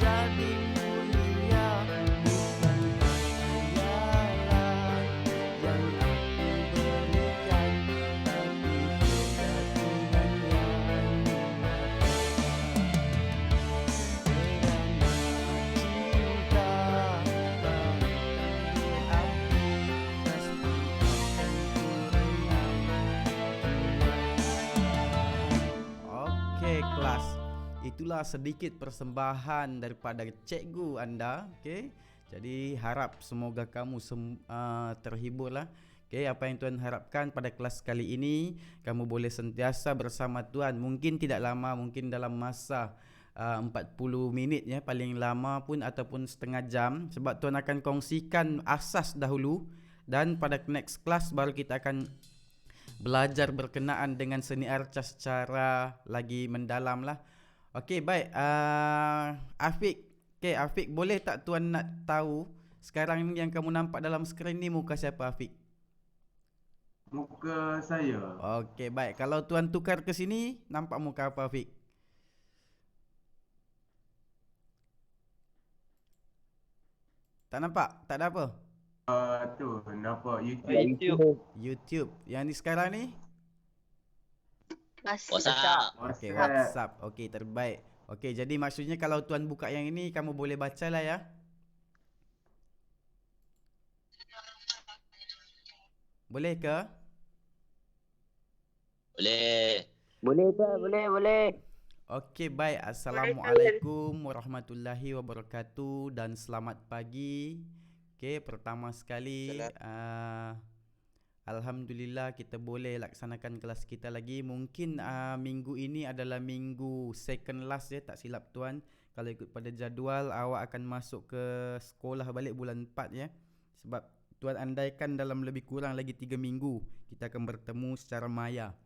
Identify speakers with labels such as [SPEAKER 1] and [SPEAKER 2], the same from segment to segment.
[SPEAKER 1] menjadi mulia, bukan hayalan yang aku berikan, tapi keyakinan yang cinta bagaikan api, pasti akan Oke kelas, itulah sedikit persembahan daripada cikgu anda. Okey, jadi harap semoga kamu terhiburlah. Okey, apa yang Tuan harapkan pada kelas kali ini, kamu boleh sentiasa bersama Tuan. Mungkin tidak lama, mungkin dalam masa 40 minit ya, paling lama pun ataupun setengah jam, sebab Tuan akan kongsikan asas dahulu, dan pada next class baru kita akan belajar berkenaan dengan seni arca secara lagi mendalam lah. Okey, baik. Afiq. Okey, Afiq, boleh tak Tuan nak tahu sekarang ni yang kamu nampak dalam skrin ni muka siapa, Afiq?
[SPEAKER 2] Muka saya.
[SPEAKER 1] Okey, baik. Kalau Tuan tukar ke sini, nampak muka apa, Afiq? Tak nampak? Tak ada apa?
[SPEAKER 2] Tu nampak YouTube.
[SPEAKER 3] YouTube.
[SPEAKER 1] YouTube. Yang ni sekarang ni?
[SPEAKER 3] WhatsApp.
[SPEAKER 1] Okey, WhatsApp. Okey, terbaik. Okey, jadi maksudnya kalau Tuan buka yang ini, kamu boleh baca lah ya. Boleh ke?
[SPEAKER 3] Boleh.
[SPEAKER 4] Boleh tak? Boleh.
[SPEAKER 1] Okey, baik. Assalamualaikum warahmatullahi wabarakatuh dan selamat pagi. Okey, pertama sekali alhamdulillah kita boleh laksanakan kelas kita lagi. Mungkin minggu ini adalah minggu second last ya, tak silap Tuan. Kalau ikut pada jadual, awak akan masuk ke sekolah balik bulan 4 ya. Sebab Tuan andaikan dalam lebih kurang lagi 3 minggu kita akan bertemu secara maya.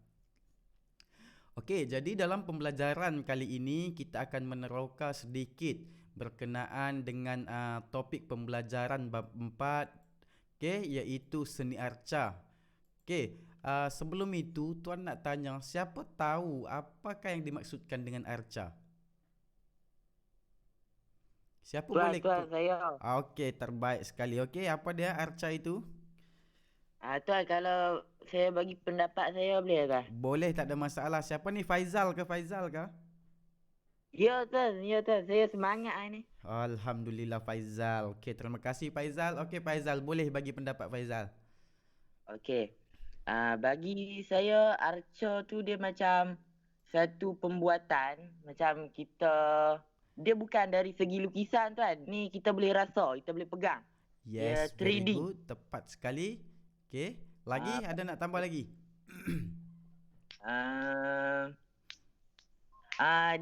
[SPEAKER 1] Okey, jadi dalam pembelajaran kali ini kita akan meneroka sedikit berkenaan dengan topik pembelajaran bab 4, okey, iaitu seni arca. Okey, sebelum itu Tuan nak tanya, siapa tahu apakah yang dimaksudkan dengan arca? Siapa boleh?
[SPEAKER 4] Tuan, saya.
[SPEAKER 1] Okey, terbaik sekali. Okey, apa dia arca itu?
[SPEAKER 4] Tuan, kalau saya bagi pendapat saya boleh tak?
[SPEAKER 1] Boleh, tak ada masalah. Siapa ni, Faizal ke?
[SPEAKER 4] Ya Tuan, saya semangat ni.
[SPEAKER 1] Alhamdulillah Faizal. Okey, terima kasih Faizal. Okey Faizal, boleh bagi pendapat Faizal.
[SPEAKER 4] Okey. Bagi saya arca tu dia macam satu pembuatan, macam dia bukan dari segi lukisan Tuan. Ni kita boleh rasa, kita boleh pegang.
[SPEAKER 1] Yes,
[SPEAKER 4] dia 3D.
[SPEAKER 1] very good. Tepat sekali. Okey, lagi ada nak tambah lagi?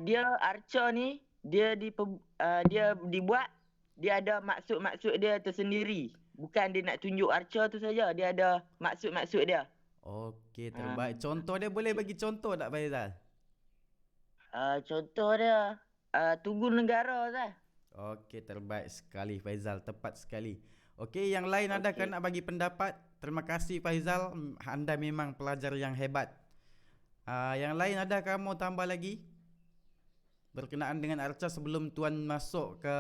[SPEAKER 4] Dia arca ni dia dibuat, dia ada maksud-maksud dia tersendiri. Bukan dia nak tunjuk arca tu saja, dia ada maksud-maksud dia.
[SPEAKER 1] Okey, terbaik. Contoh dia, boleh bagi contoh tak Faizal?
[SPEAKER 4] Contoh dia Tugu Negara Tuan.
[SPEAKER 1] Okey, terbaik sekali Faizal, tepat sekali. Okey, yang lain adakah nak bagi pendapat? Terima kasih Faizal, anda memang pelajar yang hebat. Yang lain adakah mau tambah lagi berkenaan dengan arca sebelum Tuan masuk ke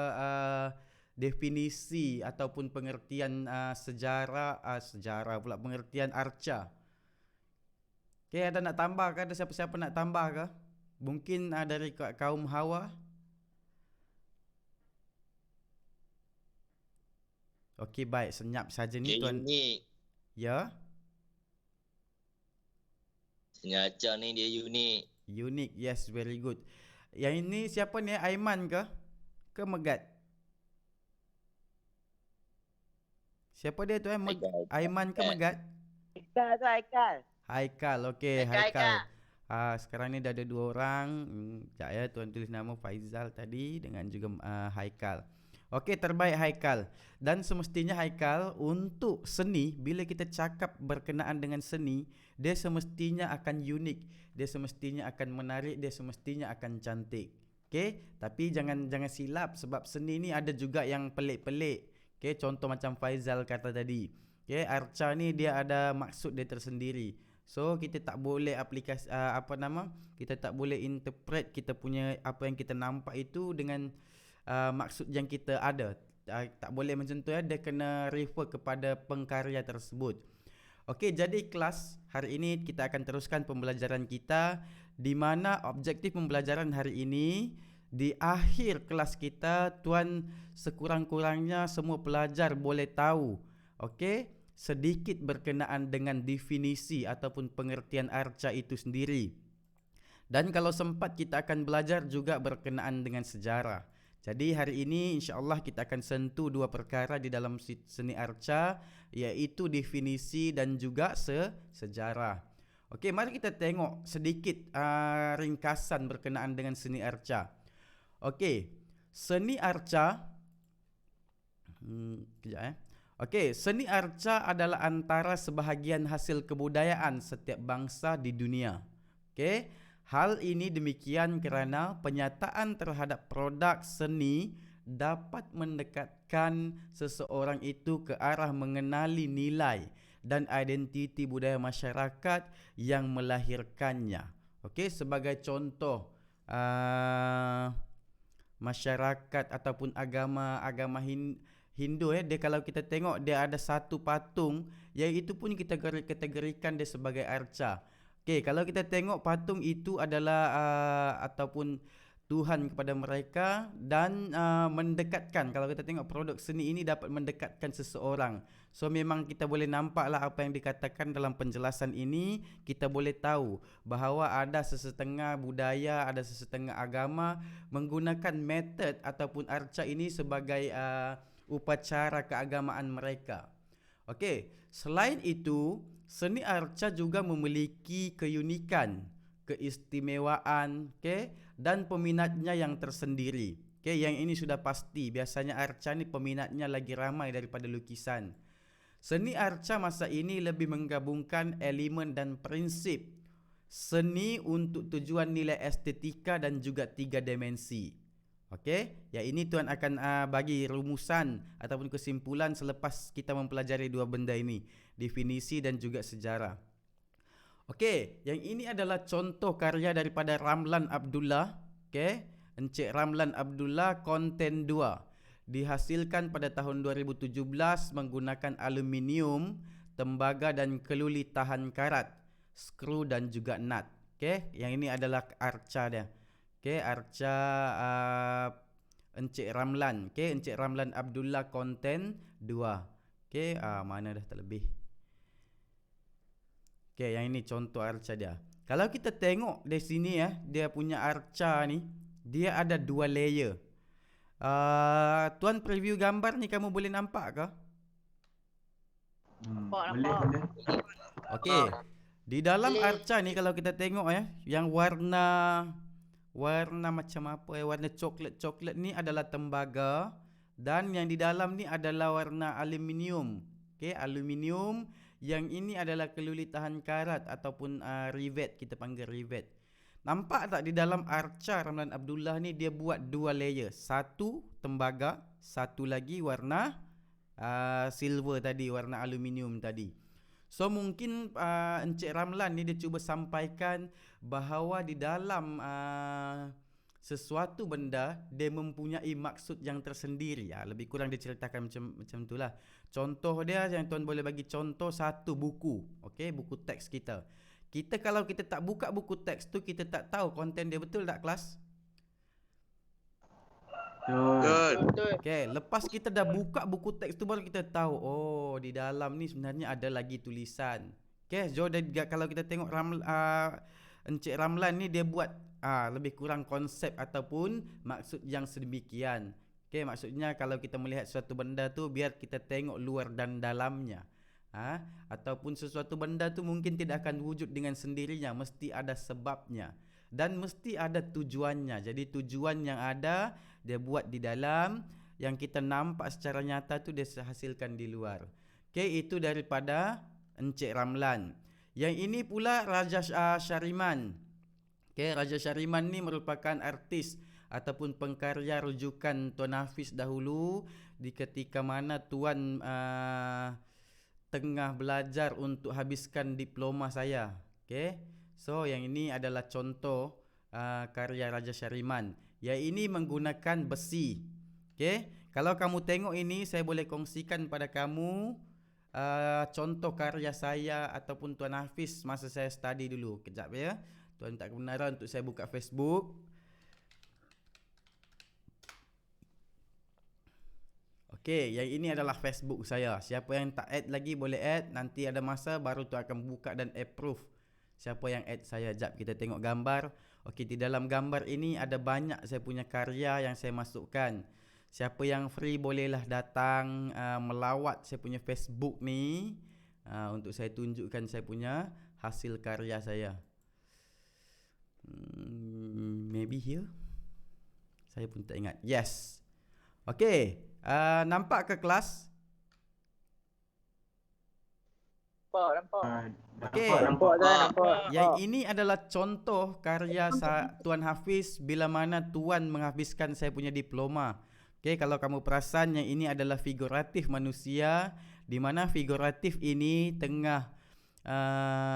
[SPEAKER 1] definisi ataupun pengertian sejarah pula, pengertian arca. Okey, ada nak tambah ke? Ada siapa-siapa nak tambah ke? Mungkin dari kaum Hawa. Okey, baik, senyap saja ni Tuan.
[SPEAKER 3] Unik.
[SPEAKER 1] Ya.
[SPEAKER 3] Seni arca ni dia unik.
[SPEAKER 1] Unik, yes, very good. Yang ini siapa ni? Aiman ke? Ke Megat? Siapa dia Tuan? Aiman ke Megat? Haikal, okey, Haikal. Sekarang ni dah ada 2 orang. Sekejap ya, Tuan tulis nama Faizal tadi dengan juga Haikal. Okey, terbaik Haikal. Dan semestinya Haikal, untuk seni, bila kita cakap berkenaan dengan seni, dia semestinya akan unik, dia semestinya akan menarik, dia semestinya akan cantik. Okey, tapi jangan silap, sebab seni ni ada juga yang pelik-pelik. Okey, contoh macam Faizal kata tadi. Okey, arca ni dia ada maksud dia tersendiri. So kita tak boleh kita tak boleh interpret kita punya apa yang kita nampak itu dengan maksud yang kita ada. Tak boleh macam tu ya, dia kena refer kepada pengkarya tersebut. Okey, jadi kelas hari ini kita akan teruskan pembelajaran kita, di mana objektif pembelajaran hari ini, di akhir kelas kita tuan sekurang-kurangnya semua pelajar boleh tahu, okey, sedikit berkenaan dengan definisi ataupun pengertian arca itu sendiri. Dan kalau sempat kita akan belajar juga berkenaan dengan sejarah. Jadi hari ini insya-Allah kita akan sentuh dua perkara di dalam seni arca, iaitu definisi dan juga sejarah. Okey, mari kita tengok sedikit ringkasan berkenaan dengan seni arca. Okey, seni arca Okey, seni arca adalah antara sebahagian hasil kebudayaan setiap bangsa di dunia. Okey, hal ini demikian kerana penyataan terhadap produk seni dapat mendekatkan seseorang itu ke arah mengenali nilai dan identiti budaya masyarakat yang melahirkannya. Okey, sebagai contoh masyarakat ataupun agama Hindu dia, kalau kita tengok dia ada satu patung yang itu pun kita kategorikan dia sebagai arca. Okey, kalau kita tengok patung itu adalah ataupun Tuhan kepada mereka dan mendekatkan, kalau kita tengok produk seni ini dapat mendekatkan seseorang. So memang kita boleh nampaklah apa yang dikatakan dalam penjelasan ini, kita boleh tahu bahawa ada sesetengah budaya, ada sesetengah agama menggunakan metod ataupun arca ini sebagai upacara keagamaan mereka. Okey, selain itu seni arca juga memiliki keunikan, keistimewaan, dan peminatnya yang tersendiri. Yang ini sudah pasti. Biasanya arca ni peminatnya lagi ramai daripada lukisan. Seni arca masa ini lebih menggabungkan elemen dan prinsip seni untuk tujuan nilai estetika dan juga 3 dimensi. Okey, yang ini tuan akan bagi rumusan ataupun kesimpulan selepas kita mempelajari dua benda ini, definisi dan juga sejarah. Okey, yang ini adalah contoh karya daripada Ramlan Abdullah, Encik Ramlan Abdullah, konten 2. Dihasilkan pada tahun 2017 menggunakan aluminium, tembaga dan keluli tahan karat, skru dan juga nut. Yang ini adalah arca dia. Arca Encik Ramlan. Encik Ramlan Abdullah, konten 2. Mana dah terlebih. Yang ini contoh arca dia. Kalau kita tengok di sini dia punya arca ni, dia ada 2 layer. Tuan preview gambar ni, kamu boleh nampak ke?
[SPEAKER 2] Boleh.
[SPEAKER 1] Okey. Di dalam arca ni kalau kita tengok yang warna macam apa warna coklat ni adalah tembaga, dan yang di dalam ni adalah warna aluminium. Aluminium. Yang ini adalah keluli tahan karat ataupun rivet, kita panggil rivet. Nampak tak di dalam arca Ramlan Abdullah ni dia buat 2 layer. Satu tembaga, satu lagi warna silver tadi, warna aluminium tadi. So mungkin Encik Ramlan ni dia cuba sampaikan bahawa di dalam sesuatu benda dia mempunyai maksud yang tersendiri. Lebih kurang dia ceritakan macam itulah. Contoh dia yang tuan boleh bagi contoh satu buku. Buku teks kita. Kita kalau kita tak buka buku teks tu, kita tak tahu konten dia, betul tak kelas?
[SPEAKER 2] Betul.
[SPEAKER 1] Lepas kita dah buka buku teks tu baru kita tahu, oh di dalam ni sebenarnya ada lagi tulisan. Kalau kita tengok Encik Ramlan ni dia buat lebih kurang konsep ataupun maksud yang sedemikian. Maksudnya kalau kita melihat suatu benda tu biar kita tengok luar dan dalamnya. Ataupun sesuatu benda tu mungkin tidak akan wujud dengan sendirinya, mesti ada sebabnya dan mesti ada tujuannya. Jadi tujuan yang ada dia buat di dalam, yang kita nampak secara nyata tu dia hasilkan di luar. Itu daripada Encik Ramlan. Yang ini pula Raja Syariman. Raja Syariman ni merupakan artis ataupun pengkarya rujukan Tuan Hafiz dahulu, di ketika mana Tuan tengah belajar untuk habiskan diploma saya. So yang ini adalah contoh karya Raja Syariman. Yang ini menggunakan besi. Okey, kalau kamu tengok ini, saya boleh kongsikan pada kamu contoh karya saya ataupun Tuan Hafiz masa saya study dulu. Kejap ya. Tuan minta kebenaran untuk saya buka Facebook. Okey, yang ini adalah Facebook saya. Siapa yang tak add lagi boleh add. Nanti ada masa baru tu akan buka dan approve. Siapa yang add saya. Jap kita tengok gambar. Okey, di dalam gambar ini ada banyak saya punya karya yang saya masukkan. Siapa yang free bolehlah datang melawat saya punya Facebook ni untuk saya tunjukkan saya punya hasil karya saya. Maybe here. Saya pun tak ingat. Yes. Okey, nampak ke kelas?
[SPEAKER 2] Ah,
[SPEAKER 1] Okey.
[SPEAKER 2] nampak.
[SPEAKER 1] Yang ini adalah contoh karya Tuan Hafiz bila mana Tuan menghabiskan saya punya diploma. Okey, kalau kamu perasan yang ini adalah figuratif manusia, di mana figuratif ini tengah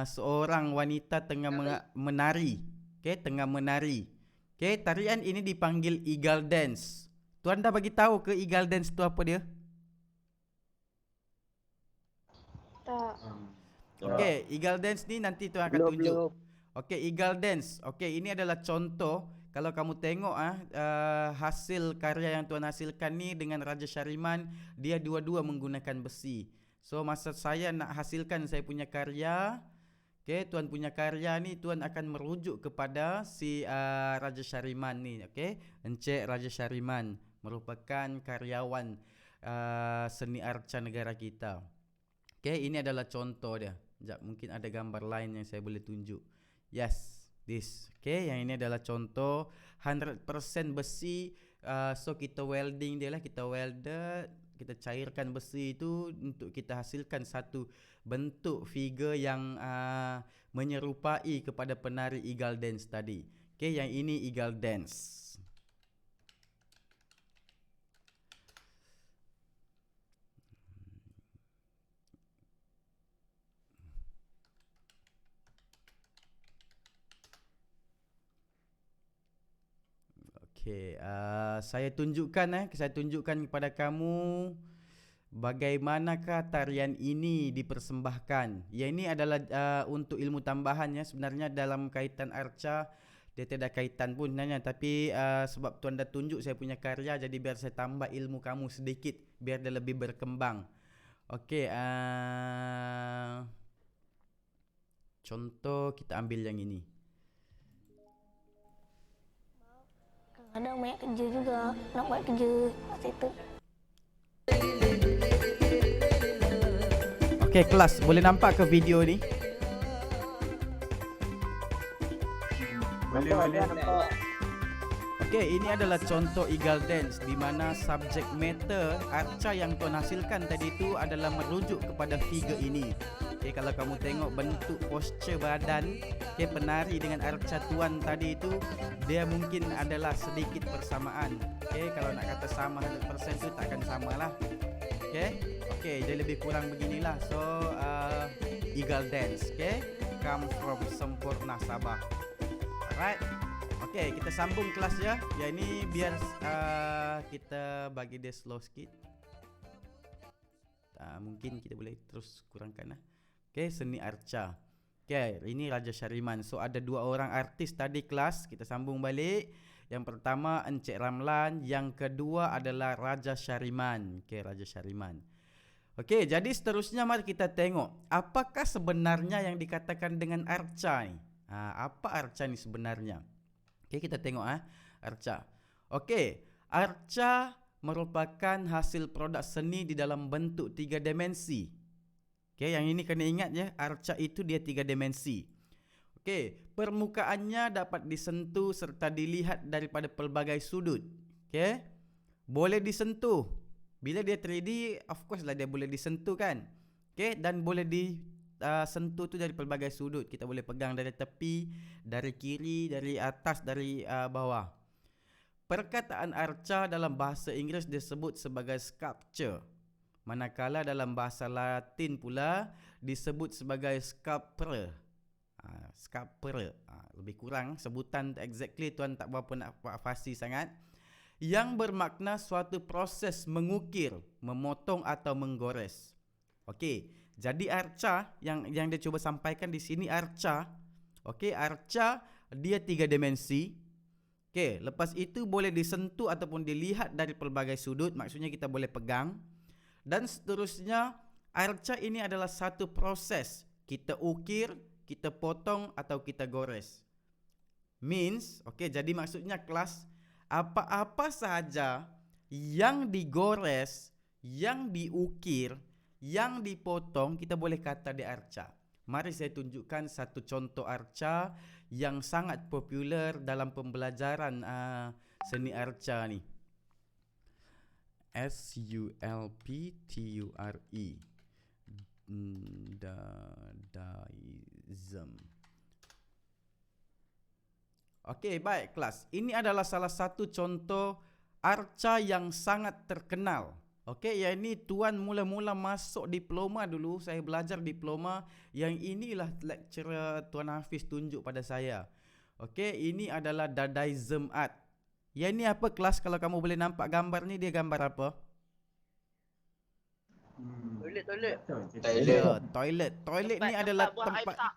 [SPEAKER 1] seorang wanita tengah menari. Okey, tengah menari. Okey, tarian ini dipanggil eagle dance. Tuan dah bagi tahu ke eagle dance tu apa dia?
[SPEAKER 5] Tak.
[SPEAKER 1] Okey, eagle dance ni nanti Tuan akan tunjuk. Okey, eagle dance. Okey, ini adalah contoh. Kalau kamu tengok hasil karya yang Tuan hasilkan ni dengan Raja Syariman, dia dua-dua menggunakan besi. So masa saya nak hasilkan saya punya karya, okey, Tuan punya karya ni Tuan akan merujuk kepada si Raja Syariman ni, okey. Encik Raja Syariman merupakan karyawan seni arca negara kita. Okey, ini adalah contoh dia. Sekejap, mungkin ada gambar lain yang saya boleh tunjuk. Yes, this. Okay, yang ini adalah contoh 100% besi. So kita welding dia lah, kita welded, kita cairkan besi itu untuk kita hasilkan satu bentuk figure yang menyerupai kepada penari eagle dance tadi. Okay, yang ini eagle dance. Okey, saya tunjukkan kepada kamu bagaimanakah tarian ini dipersembahkan. Yang ini adalah untuk ilmu tambahan ya. Sebenarnya dalam kaitan arca dia tidak kaitan pun sebenarnya, tapi sebab Tuan dah tunjuk saya punya karya, jadi biar saya tambah ilmu kamu sedikit biar dia lebih berkembang. Okey, contoh kita ambil yang ini.
[SPEAKER 5] Kadang banyak kerja juga, nak buat kerja masa itu.
[SPEAKER 1] Okey kelas, boleh nampak ke video ni?
[SPEAKER 2] Boleh.
[SPEAKER 1] Okey, ini adalah contoh eagle dance di mana subjek matter arca yang Tuan hasilkan tadi itu adalah merujuk kepada figure ini. Okey, kalau kamu tengok bentuk posture badan, okey, penari dengan arca Tuan tadi itu dia mungkin adalah sedikit persamaan. Okey, kalau nak kata sama 100% tu takkan samalah. Okey, dia lebih kurang beginilah. So eagle dance, okey, come from Sempurna Sabah. Alright. Okey, kita sambung kelas ya. Ya ini biar kita bagi dia slow sikit. Mungkin kita boleh terus kurangkan lah. Okey, seni arca. Okey, ini Raja Syariman. So ada dua orang artis tadi kelas. Kita sambung balik. Yang pertama Encik Ramlan, yang kedua adalah Raja Syariman. Okey, Raja Syariman. Okey, jadi seterusnya mari kita tengok apakah sebenarnya yang dikatakan dengan arca ni. Apa arca ni sebenarnya? Okey, kita tengok arca. Okey, arca merupakan hasil produk seni di dalam bentuk 3 dimensi. Okey, yang ini kena ingat ya, arca itu dia 3 dimensi. Okey, permukaannya dapat disentuh serta dilihat daripada pelbagai sudut. Okey, boleh disentuh. Bila dia 3D, of course lah dia boleh disentuh kan. Okey, dan boleh disentuh tu dari pelbagai sudut. Kita boleh pegang dari tepi, dari kiri, dari atas, dari bawah. Perkataan arca dalam bahasa Inggeris disebut sebagai sculpture. Manakala dalam bahasa Latin pula disebut sebagai sculptor. Sculptor. Lebih kurang sebutan exactly Tuan tak berapa nak fasih sangat. yang bermakna suatu proses mengukir, memotong atau menggores. Okey, jadi arca yang dia cuba sampaikan di sini arca. Okey, arca dia 3 dimensi. Okey, lepas itu boleh disentuh ataupun dilihat dari pelbagai sudut, maksudnya kita boleh pegang. Dan seterusnya, arca ini adalah satu proses. Kita ukir, kita potong atau kita gores. Means, okey, jadi maksudnya kelas, apa-apa sahaja yang digores, yang diukir, yang dipotong, kita boleh kata dia arca. Mari saya tunjukkan satu contoh arca yang sangat popular dalam pembelajaran seni arca ni. SULPTURE. Dadaism. Okey, baik kelas. Ini adalah salah satu contoh arca yang sangat terkenal. Okey, yang ini tuan mula-mula masuk diploma dulu, saya belajar diploma. Yang inilah lecturer Tuan Hafiz tunjuk pada saya. Okey, ini adalah Dadaism art. Yang ini apa kelas, kalau kamu boleh nampak gambar ni, dia gambar apa?
[SPEAKER 2] Toilet.
[SPEAKER 1] Ya, toilet. Toilet ni adalah
[SPEAKER 2] buang air
[SPEAKER 1] tempat.
[SPEAKER 2] besar.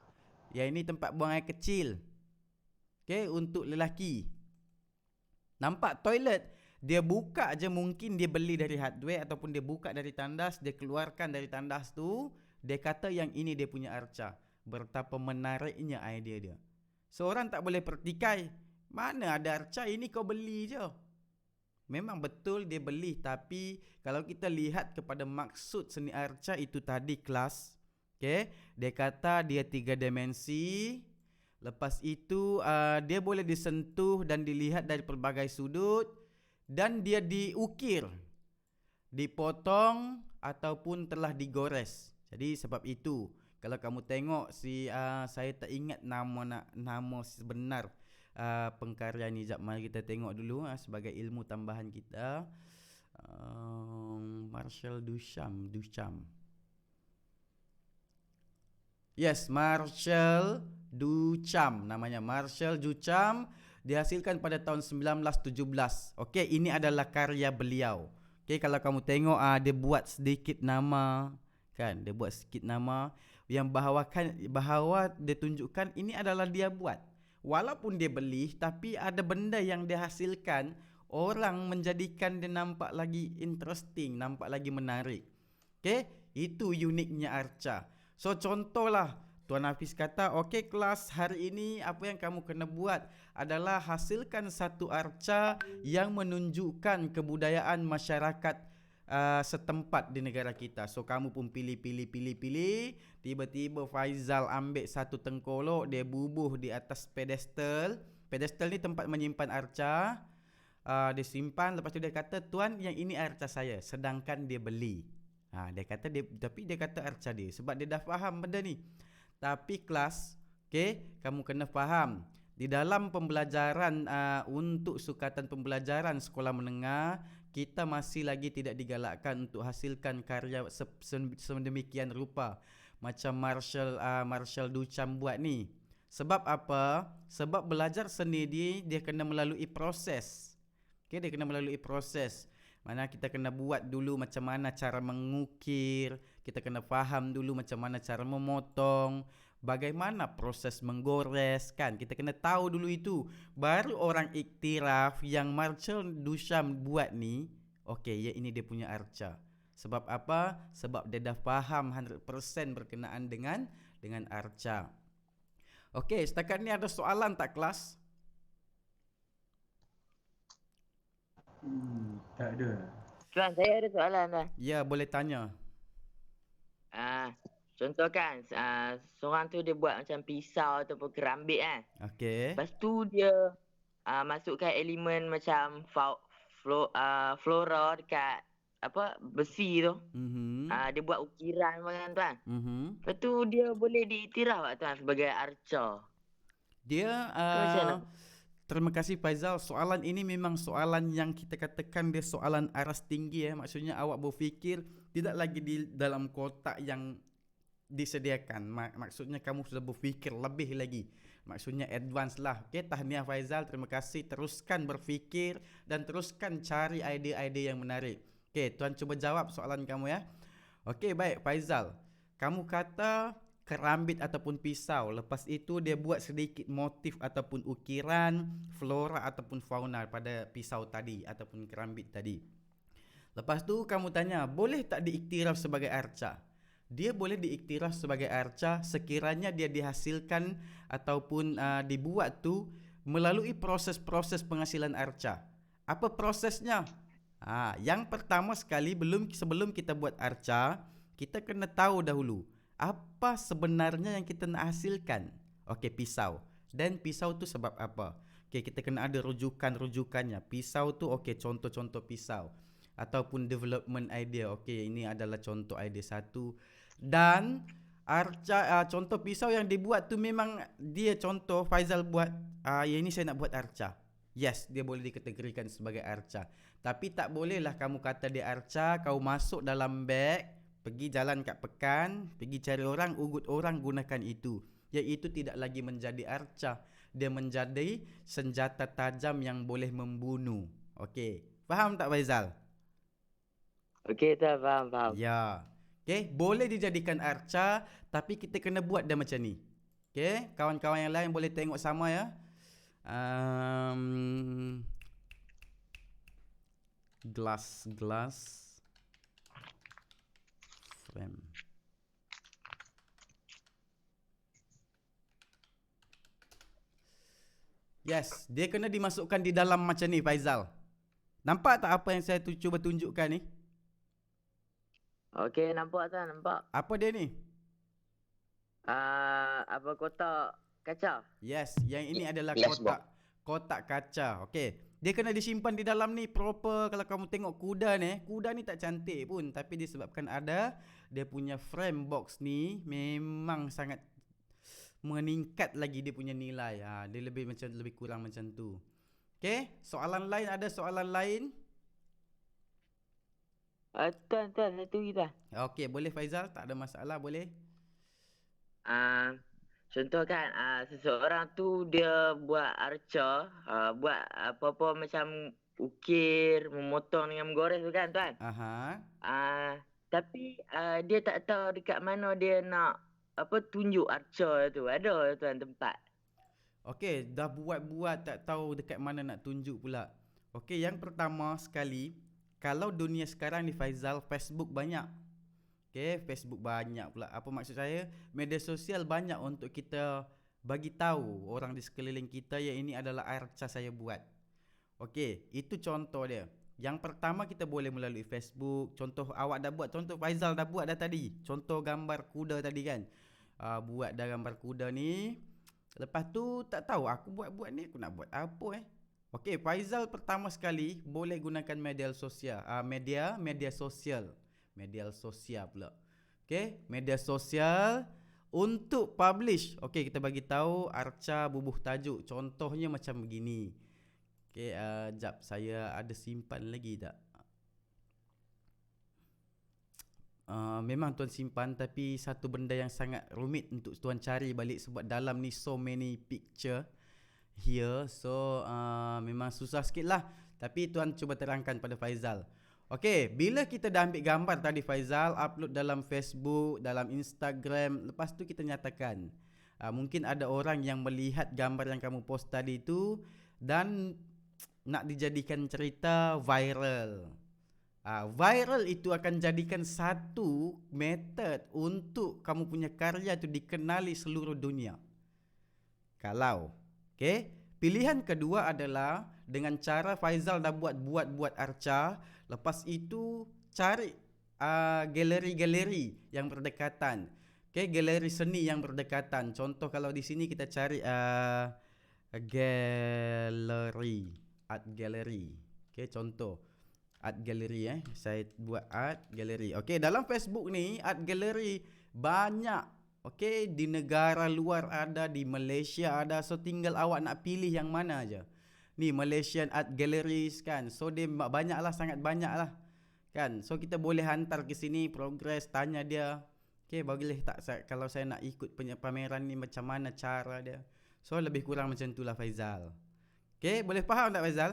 [SPEAKER 1] Ya, ini tempat buang air kecil. Okey, untuk lelaki. Nampak toilet? Dia buka je, mungkin dia beli dari hardware ataupun dia buka dari tandas, dia keluarkan dari tandas tu, dia kata yang ini dia punya arca. Betapa menariknya idea dia. Seorang tak boleh pertikai, mana ada arca, ini kau beli je. Memang betul dia beli, tapi kalau kita lihat kepada maksud seni arca itu tadi kelas, okay, dia kata dia 3 dimensi. Lepas itu dia boleh disentuh dan dilihat dari pelbagai sudut, dan dia diukir, dipotong ataupun telah digores. Jadi sebab itu kalau kamu tengok saya tak ingat nama sebenar pengkarya ni. Jap, mari kita tengok dulu sebagai ilmu tambahan kita. Marcel Duchamp. Yes, Marcel Duchamp namanya. Marcel Duchamp dihasilkan pada tahun 1917. Okey, ini adalah karya beliau. Okey, kalau kamu tengok dia buat sedikit nama, kan? Dia buat sedikit nama yang bahawa dia tunjukkan ini adalah dia buat. Walaupun dia beli, tapi ada benda yang dia hasilkan, orang menjadikan dia nampak lagi interesting, nampak lagi menarik. Okey, itu uniknya arca. So contohlah, Tuan Hafiz kata, okey kelas, hari ini apa yang kamu kena buat adalah hasilkan satu arca yang menunjukkan kebudayaan masyarakat setempat di negara kita. So kamu pun pilih. Tiba-tiba Faizal ambil satu tengkolok, dia bubuh di atas pedestal. Pedestal ni tempat menyimpan arca. Dia simpan, lepas tu dia kata, tuan yang ini arca saya, sedangkan dia beli. Tapi dia kata arca dia sebab dia dah faham benda ni. Tapi kelas, okey, kamu kena faham, di dalam pembelajaran untuk sukatan pembelajaran sekolah menengah, kita masih lagi tidak digalakkan untuk hasilkan karya sedemikian rupa macam Marcel Duchamp buat ni. Sebab apa? Sebab belajar seni dia kena melalui proses. Okey, dia kena melalui proses. Mana kita kena buat dulu macam mana cara mengukir, kita kena faham dulu macam mana cara memotong, bagaimana proses menggores, kan? Kita kena tahu dulu itu. Baru orang iktiraf yang Marcel Duchamp buat ni, okey, ya ini dia punya arca. Sebab apa? Sebab dia dah faham 100% berkenaan dengan arca. Okey, setakat ni ada soalan tak kelas?
[SPEAKER 6] Tak ada.
[SPEAKER 4] Tuan, saya ada soalan tuan.
[SPEAKER 1] Ya, boleh tanya.
[SPEAKER 4] Contoh kan, seorang tu dia buat macam pisau ataupun kerambit kan.
[SPEAKER 1] Okey.
[SPEAKER 4] Lepas tu dia masukkan elemen macam flora dekat besi tu. Dia buat ukiran kan tuan. Lepas tu dia boleh diiktiraf tak tuan sebagai arca?
[SPEAKER 1] Dia terima kasih Faizal. Soalan ini memang soalan yang kita katakan dia soalan aras tinggi. Maksudnya awak berfikir tidak lagi di dalam kotak yang disediakan. Maksudnya kamu sudah berfikir lebih lagi. Maksudnya advance lah. Okey, tahniah Faizal, terima kasih. Teruskan berfikir dan teruskan cari idea-idea yang menarik. Okey, tuan cuba jawab soalan kamu ya. Okey, baik Faizal. Kamu kata kerambit ataupun pisau. Lepas itu dia buat sedikit motif ataupun ukiran flora ataupun fauna pada pisau tadi ataupun kerambit tadi. Lepas tu kamu tanya, boleh tak diiktiraf sebagai arca? Dia boleh diiktiraf sebagai arca sekiranya dia dihasilkan ataupun dibuat tu melalui proses-proses penghasilan arca. Apa prosesnya? Yang pertama sekali sebelum kita buat arca, kita kena tahu dahulu apa sebenarnya yang kita nak hasilkan. Okey, pisau. Dan pisau tu sebab apa? Okey, kita kena ada rujukannya. Pisau tu okey, contoh-contoh pisau ataupun development idea. Okey, ini adalah contoh idea satu. Dan arca contoh pisau yang dibuat tu memang dia contoh Faizal buat yang ini saya nak buat arca. Yes, dia boleh dikategorikan sebagai arca. Tapi tak bolehlah kamu kata dia arca, kau masuk dalam beg, pergi jalan kat pekan, pergi cari orang, ugut orang gunakan itu. Iaitu tidak lagi menjadi arca. Dia menjadi senjata tajam yang boleh membunuh. Okey, faham tak Faizal?
[SPEAKER 4] Okey, tak faham.
[SPEAKER 1] Ya. Okey, boleh dijadikan arca tapi kita kena buat dia macam ni. Okey, kawan-kawan yang lain boleh tengok sama ya. Glass frame. Yes, dia kena dimasukkan di dalam macam ni Faizal. Nampak tak apa yang saya cuba tunjukkan ni?
[SPEAKER 4] Okey, nampak.
[SPEAKER 1] Apa dia ni?
[SPEAKER 4] Apa kotak kaca?
[SPEAKER 1] Yes, yang ini adalah
[SPEAKER 3] Glass
[SPEAKER 1] kotak kaca. Okey. Dia kena disimpan di dalam ni proper. Kalau kamu tengok kuda ni tak cantik pun, tapi disebabkan ada dia punya frame box ni memang sangat meningkat lagi dia punya nilai. Dia lebih kurang macam tu. Okey, soalan lain, ada soalan lain?
[SPEAKER 4] Tuan, satu lagi tuan.
[SPEAKER 1] Okey, boleh Faizal, tak ada masalah, boleh.
[SPEAKER 4] Contoh kan, seseorang tu dia buat arca, buat apa-apa macam ukir, memotong dengan menggores tu kan tuan.
[SPEAKER 1] Aha.
[SPEAKER 4] Tapi dia tak tahu dekat mana dia nak tunjuk arca tu. Ada tuan tempat.
[SPEAKER 1] Okey, dah buat-buat tak tahu dekat mana nak tunjuk pula. Okey, yang pertama sekali, kalau dunia sekarang ni Faizal, Facebook banyak. Okey, Facebook banyak pula. Apa maksud saya? Media sosial banyak untuk kita bagi tahu orang di sekeliling kita yang ini adalah arca saya buat. Okey, itu contoh dia. Yang pertama kita boleh melalui Facebook. Contoh awak dah buat, contoh Faizal dah buat dah tadi. Contoh gambar kuda tadi kan. Buat dah gambar kuda ni. Lepas tu tak tahu aku buat ni aku nak buat apa Okey, Faizal pertama sekali boleh gunakan media sosial. Media sosial pula. Okey, media sosial untuk publish. Okey, kita bagi tahu arca bubuh tajuk. Contohnya macam begini. Okey, jap saya ada simpan lagi tak? Memang tuan simpan, tapi satu benda yang sangat rumit untuk tuan cari balik sebab dalam ni so many picture here. So memang susah sikit lah. Tapi tuan cuba terangkan pada Faizal. Okey, bila kita dah ambil gambar tadi Faizal, upload dalam Facebook, dalam Instagram, lepas tu kita nyatakan mungkin ada orang yang melihat gambar yang kamu post tadi tu dan nak dijadikan cerita viral. Viral itu akan jadikan satu method untuk kamu punya karya itu dikenali seluruh dunia. Kalau pilihan kedua adalah dengan cara Faizal dah buat arca, lepas itu cari galeri-galeri yang berdekatan. Galeri seni yang berdekatan. Contoh kalau di sini kita cari galeri, art gallery. Contoh art gallery saya buat art gallery. Okey, dalam Facebook ni art gallery banyak. Okey, di negara luar ada, di Malaysia ada. So tinggal awak nak pilih yang mana aja. Ni Malaysian art galleries kan. So dia banyaklah, sangat banyaklah. Kan? So kita boleh hantar ke sini progress, tanya dia. Okey, boleh tak kalau saya nak ikut pameran ni macam mana cara dia. So lebih kurang macam itulah Faizal. Okey, boleh faham tak Faizal?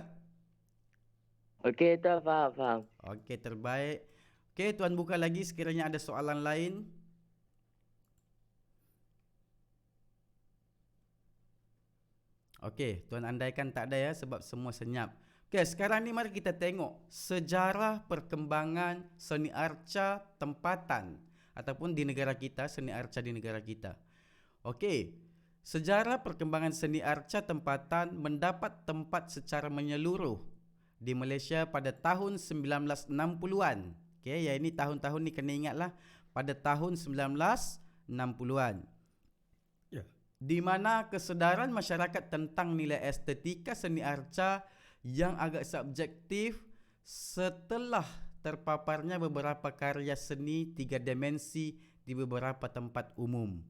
[SPEAKER 4] Okey, tu faham.
[SPEAKER 1] Okey, terbaik. Okey, tuan buka lagi sekiranya ada soalan lain. Okey, tuan andaikan tak ada ya sebab semua senyap. Okey, sekarang ni mari kita tengok sejarah perkembangan seni arca tempatan ataupun di negara kita, seni arca di negara kita. Okey, sejarah perkembangan seni arca tempatan mendapat tempat secara menyeluruh di Malaysia pada tahun 1960-an. Okey, ya ini tahun-tahun ni kena ingatlah pada tahun 1960-an. Di mana kesedaran masyarakat tentang nilai estetika seni arca yang agak subjektif setelah terpaparnya beberapa karya seni 3 dimensi di beberapa tempat umum.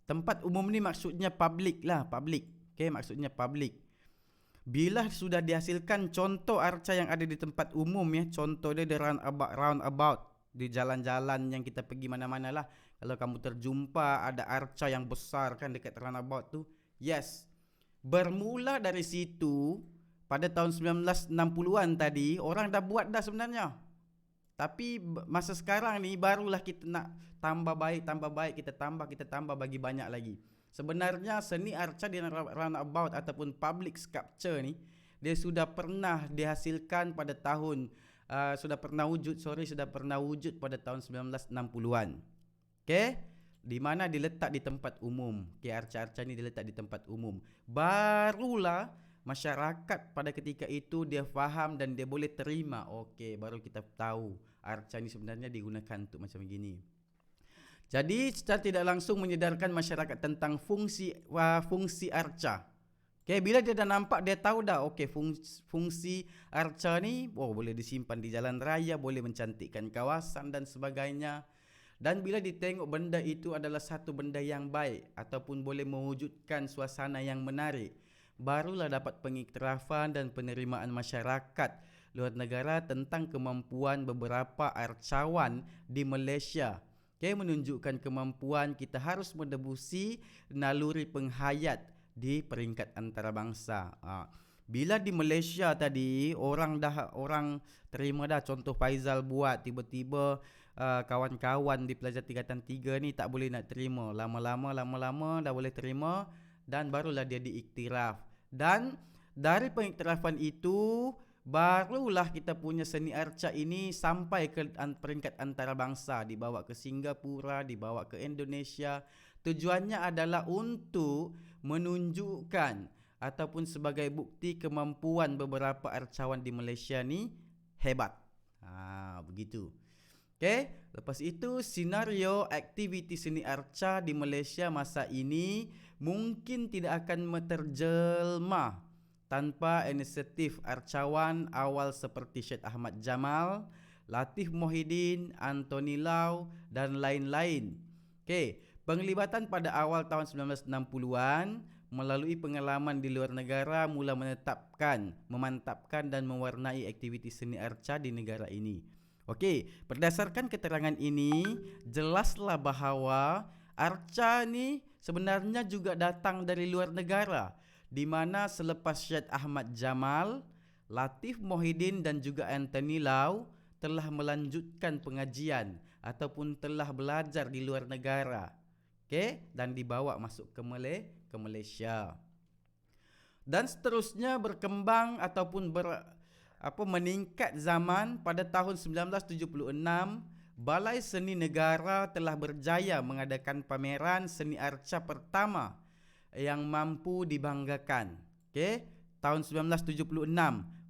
[SPEAKER 1] Tempat umum ni maksudnya public lah, public. Okey, maksudnya public. Bila sudah dihasilkan contoh arca yang ada di tempat umum ya, contoh dia di roundabout, di jalan-jalan yang kita pergi mana-mana lah. Kalau kamu terjumpa ada arca yang besar kan dekat roundabout tu. Yes. Bermula dari situ pada tahun 1960-an tadi orang dah buat dah sebenarnya. Tapi masa sekarang ni barulah kita nak tambah baik, kita tambah bagi banyak lagi. Sebenarnya seni arca di roundabout ataupun public sculpture ni dia sudah pernah dihasilkan pada tahun sudah pernah wujud pada tahun 1960-an. Okey, di mana diletak di tempat umum. Okey, arca-arca ni diletak di tempat umum. Barulah masyarakat pada ketika itu dia faham dan dia boleh terima. Okey, baru kita tahu arca ni sebenarnya digunakan untuk macam begini. Jadi secara tidak langsung menyedarkan masyarakat tentang fungsi arca. Okey, bila dia dah nampak dia tahu dah okey fungsi arca ni boleh disimpan di jalan raya, boleh mencantikkan kawasan dan sebagainya. Dan bila ditengok benda itu adalah satu benda yang baik ataupun boleh mewujudkan suasana yang menarik, barulah dapat pengiktirafan dan penerimaan masyarakat luar negara tentang kemampuan beberapa arcawan di Malaysia. Okay, menunjukkan kemampuan kita harus mendebusi naluri penghayat di peringkat antarabangsa. Bila di Malaysia tadi orang terima dah contoh Faizal buat, tiba-tiba kawan-kawan di pelajar tingkatan 3 ni tak boleh nak terima. Lama-lama dah boleh terima dan barulah dia diiktiraf. Dan dari pengiktirafan itu barulah kita punya seni arca ini sampai ke peringkat antarabangsa, dibawa ke Singapura, dibawa ke Indonesia. Tujuannya adalah untuk menunjukkan ataupun sebagai bukti kemampuan beberapa arcawan di Malaysia ni hebat. Begitu. Okey, lepas itu senario aktiviti seni arca di Malaysia masa ini mungkin tidak akan terjelma tanpa inisiatif arcawan awal seperti Syed Ahmad Jamal, Latif Mohidin, Anthony Lau dan lain-lain. Okey, penglibatan pada awal tahun 1960-an melalui pengalaman di luar negara mula memantapkan dan mewarnai aktiviti seni arca di negara ini. Okey, berdasarkan keterangan ini, jelaslah bahawa arca ni sebenarnya juga datang dari luar negara, di mana selepas Syed Ahmad Jamal, Latif Mohidin dan juga Anthony Lau telah melanjutkan pengajian ataupun telah belajar di luar negara. Okey, dan dibawa masuk ke Malaysia. Dan seterusnya berkembang ataupun meningkat zaman. Pada tahun 1976, Balai Seni Negara telah berjaya mengadakan pameran seni arca pertama yang mampu dibanggakan. Okey, tahun 1976.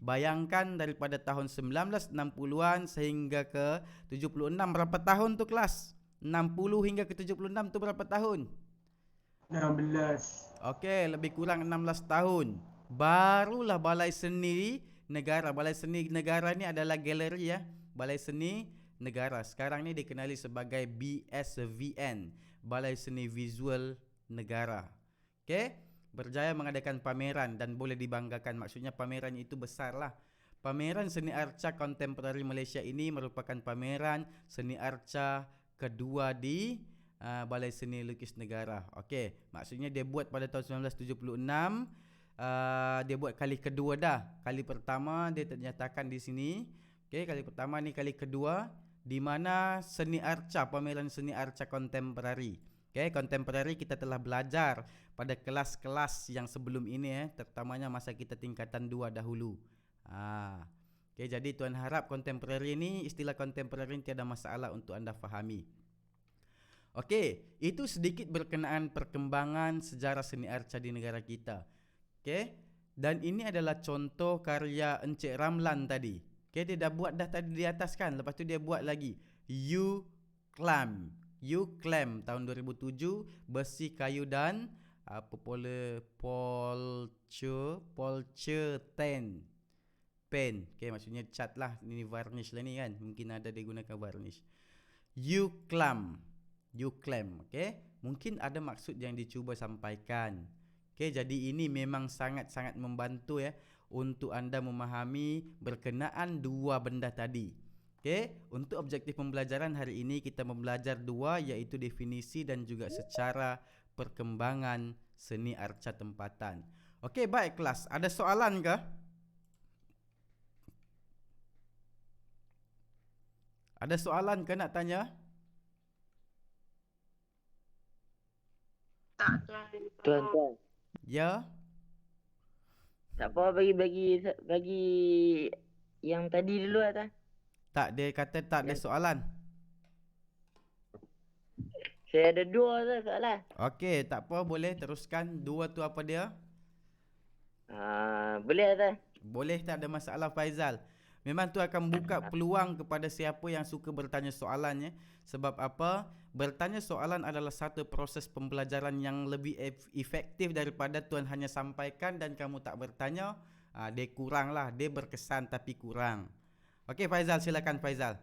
[SPEAKER 1] Bayangkan daripada tahun 1960-an sehingga ke 76 berapa tahun tu kelas? 60 hingga ke 76 tu berapa tahun?
[SPEAKER 2] 16.
[SPEAKER 1] Okey, lebih kurang 16 tahun. Barulah Balai Seni Negara. Balai Seni Negara ni adalah galeri ya. Balai Seni Negara. Sekarang ni dikenali sebagai BSVN, Balai Seni Visual Negara. Okey, berjaya mengadakan pameran dan boleh dibanggakan. Maksudnya pameran itu besarlah. Pameran Seni Arca Kontemporari Malaysia ini merupakan pameran seni arca kedua di Balai Seni Lukis Negara. Okey, maksudnya dia buat pada tahun 1976. Dia buat kali kedua dah. Kali pertama dia ternyatakan di sini. Okey, kali pertama ni, kali kedua di mana seni arca, pameran seni arca kontemporari. Okey, kontemporari kita telah belajar pada kelas-kelas yang sebelum ini terutamanya masa kita tingkatan 2 dahulu. Okey, jadi tuan harap kontemporari ni, istilah kontemporari ni tiada masalah untuk anda fahami. Okey, itu sedikit berkenaan perkembangan sejarah seni arca di negara kita. Okey, dan ini adalah contoh karya Encik Ramlan tadi. Okey, dia dah buat dah tadi di atas kan. Lepas tu dia buat lagi You Clam tahun 2007, besi, kayu dan polcurtain pen. Okey, maksudnya cat lah. Ini varnish lah ni kan. Mungkin ada dia gunakan varnish. You Clam. Okey. Mungkin ada maksud yang dicuba sampaikan. Okey, jadi ini memang sangat-sangat membantu untuk anda memahami berkenaan dua benda tadi. Okey, untuk objektif pembelajaran hari ini kita membelajar dua, iaitu definisi dan juga secara perkembangan seni arca tempatan. Okey, baik kelas. Ada soalan ke? Ada soalan ke nak tanya?
[SPEAKER 4] Tuan.
[SPEAKER 1] Ya.
[SPEAKER 4] Tak apa, bagi yang tadi dulu lah Tuan.
[SPEAKER 1] Tak, dia kata tak ada soalan.
[SPEAKER 4] Saya ada 2 tu soalan.
[SPEAKER 1] Okey, tak apa, boleh teruskan. 2 tu apa dia?
[SPEAKER 4] Boleh Tuan?
[SPEAKER 1] Boleh, tak ada masalah Faizal. Memang tu akan buka peluang kepada siapa yang suka bertanya soalannya. Sebab apa? Bertanya soalan adalah satu proses pembelajaran yang lebih efektif daripada tuan hanya sampaikan dan kamu tak bertanya. Dia kurang lah, dia berkesan tapi kurang. Okey Faizal, silakan Faizal.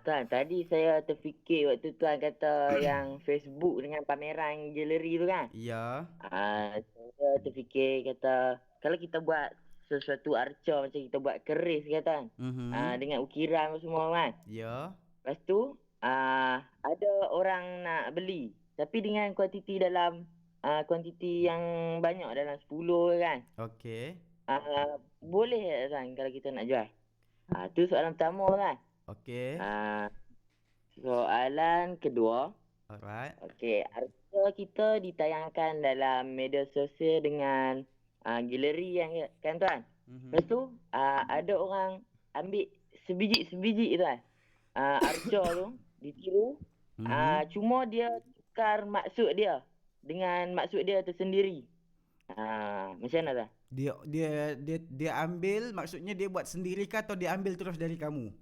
[SPEAKER 4] Tuan, tadi saya terfikir waktu Tuan kata yang Facebook dengan pameran galeri tu kan.
[SPEAKER 1] Ya.
[SPEAKER 4] Saya terfikir kata kalau kita buat sesuatu arca macam kita buat keris kan, dengan ukiran semua kan.
[SPEAKER 1] Ya.
[SPEAKER 4] Lepas tu ada orang nak beli tapi dengan kuantiti dalam kuantiti yang banyak dalam 10 kan.
[SPEAKER 1] Okey.
[SPEAKER 4] Boleh kan kalau kita nak jual? Tu soalan pertama kan.
[SPEAKER 1] Okey.
[SPEAKER 4] Soalan kedua.
[SPEAKER 1] Alright.
[SPEAKER 4] Okey, arca kita ditayangkan dalam media sosial dengan galeri yang kan tuan. Lepas tu ada orang ambil sebiji-sebiji tu kan. Arca tu ditiru. Cuma dia tukar maksud dia dengan maksud dia tersendiri. Macam mana tuan?
[SPEAKER 1] Dia ambil, maksudnya dia buat sendiri ke atau dia ambil terus dari kamu?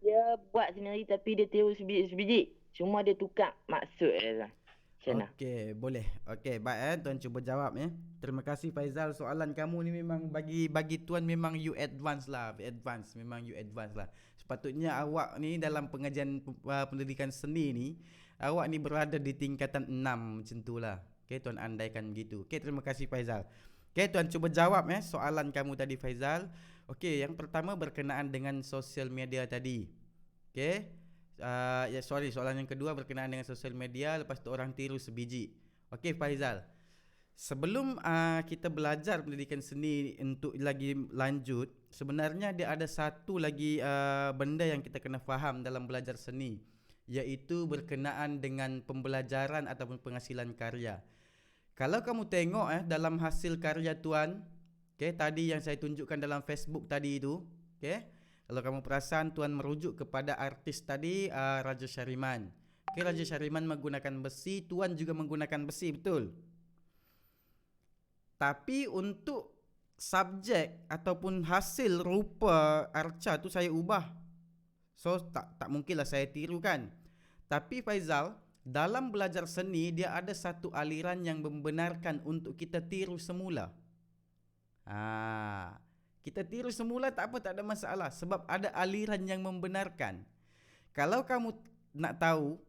[SPEAKER 4] Dia buat sendiri tapi dia tiru sebiji-sebiji. Cuma dia tukar maksud dia tuan.
[SPEAKER 1] Okey, boleh. Okey, baik tuan cuba jawab Terima kasih Faizal. Soalan kamu ni memang bagi tuan memang you advance lah, memang you advance lah. Sepatutnya awak ni dalam pengajian pendidikan seni ni, awak ni berada di tingkatan 6 macam tu lah. Okey, tuan andaikan begitu. Okey, terima kasih Faizal. Okey, tuan cuba jawab soalan kamu tadi Faizal. Okey, yang pertama berkenaan dengan sosial media tadi. Okey. Soalan yang kedua berkenaan dengan sosial media, lepas tu orang tiru sebiji. Okey Faizal, sebelum kita belajar pendidikan seni untuk lagi lanjut, sebenarnya dia ada satu lagi benda yang kita kena faham dalam belajar seni, iaitu berkenaan dengan pembelajaran ataupun penghasilan karya. Kalau kamu tengok dalam hasil karya tuan, tadi yang saya tunjukkan dalam Facebook tadi itu, kalau kamu perasan tuan merujuk kepada artis tadi, Raja Syariman. Raja Syariman menggunakan besi, tuan juga menggunakan besi, betul? Tapi untuk subjek ataupun hasil rupa arca tu saya ubah. So tak mungkinlah saya tiru kan. Tapi Faizal, dalam belajar seni dia ada satu aliran yang membenarkan untuk kita tiru semula. Kita tiru semula tak apa, tak ada masalah. Sebab ada aliran yang membenarkan. Kalau kamu nak tahu,